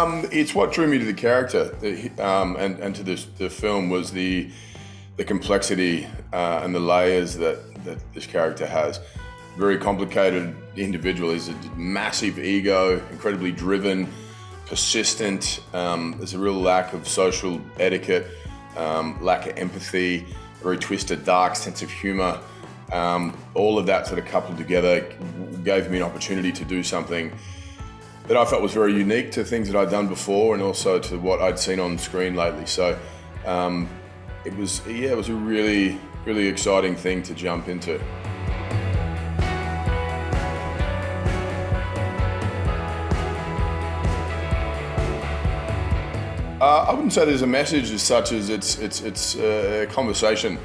It's what drew me to the character and to the film was the complexity and the layers that this character has. Very complicated individual. He's a massive ego, incredibly driven, persistent. There's a real lack of social etiquette, lack of empathy, very twisted, dark sense of humor. All of that sort of coupled together gave me an opportunity to do something that I felt was very unique to things that I'd done before and also to what I'd seen on screen lately. So it was a really, really exciting thing to jump into. I wouldn't say there's a message as such as it's a conversation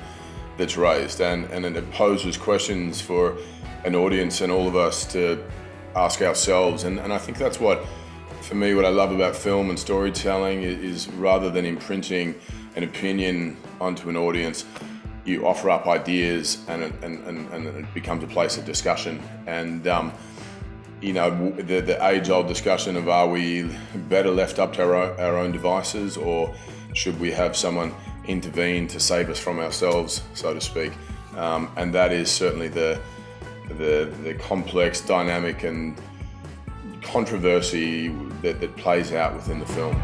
that's raised and it poses questions for an audience and all of us to ask ourselves. And I think that's what, for me, what I love about film and storytelling is rather than imprinting an opinion onto an audience, you offer up ideas and it becomes a place of discussion. And the age-old discussion of are we better left up to our own devices, or should we have someone intervene to save us from ourselves, so to speak? And that is certainly the complex dynamic and controversy that plays out within the film.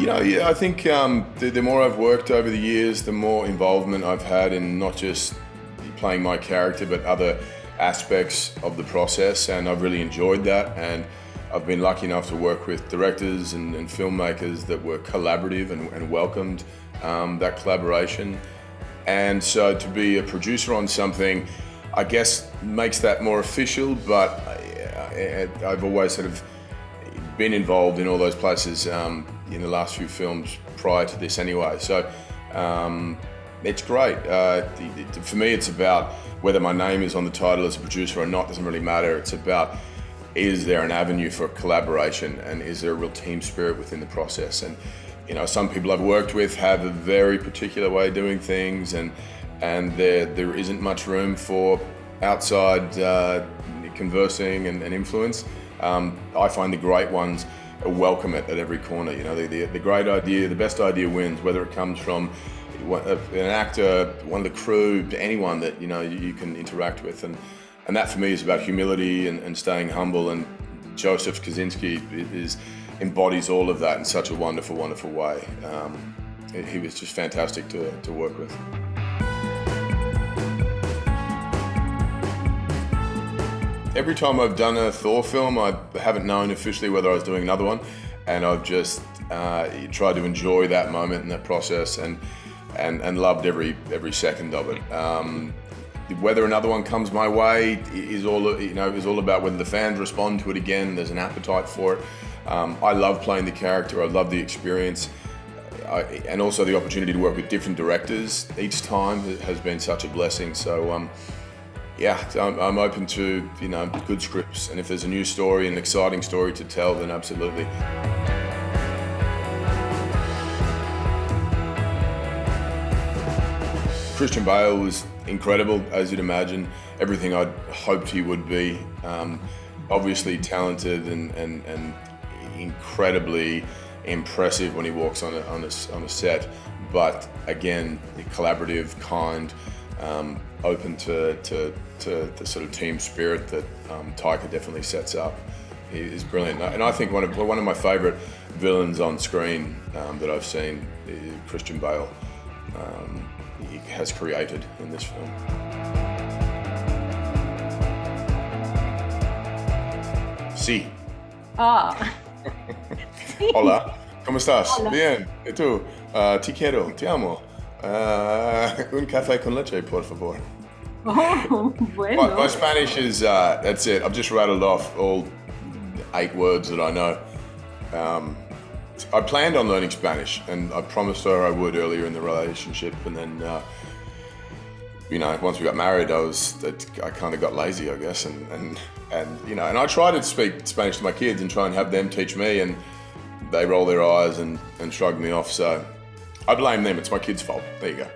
I think the more I've worked over the years, the more involvement I've had in not just playing my character, but other aspects of the process, and I've really enjoyed that. And I've been lucky enough to work with directors and filmmakers that were collaborative and welcomed that collaboration. And so to be a producer on something, I guess, makes that more official, but I've always sort of been involved in all those places in the last few films prior to this anyway. So it's great. For me, it's about whether my name is on the title as a producer or not, doesn't really matter. It's about, is there an avenue for collaboration and is there a real team spirit within the process? And some people I've worked with have a very particular way of doing things, and there isn't much room for outside conversing and influence. I find the great ones welcome it at every corner. The great idea, the best idea wins, whether it comes from an actor, one of the crew, to anyone that you can interact with, and that for me is about humility and staying humble. And Joseph Kosinski embodies all of that in such a wonderful, wonderful way. He was just fantastic to work with. Every time I've done a Thor film, I haven't known officially whether I was doing another one, and I've just tried to enjoy that moment and that process, and loved every second of it. Whether another one comes my way is all about whether the fans respond to it again. There's an appetite for it. I love playing the character. I love the experience, and also the opportunity to work with different directors each time has been such a blessing. So I'm open to good scripts, and if there's a new story, an exciting story to tell, then absolutely. Christian Bale was incredible, as you'd imagine. Everything I'd hoped he would be. Obviously talented and incredibly impressive when he walks on a set, but again, collaborative, kind, open to the sort of team spirit that Taika definitely sets up. He is brilliant, and I think one of my favourite villains on screen that I've seen is Christian Bale. He has created in this film. Sí. Ah. Hola, ¿cómo estás? Hola. Bien, ¿y tú? Te quiero, te amo. Un café con leche, por favor. Oh, bueno. My Spanish is, that's it. I've just rattled off all 8 words that I know. I planned on learning Spanish, and I promised her I would earlier in the relationship, and then, once we got married, I kind of got lazy, I guess, and I try to speak Spanish to my kids and try and have them teach me, and they roll their eyes and shrug me off. So I blame them. It's my kids' fault. There you go.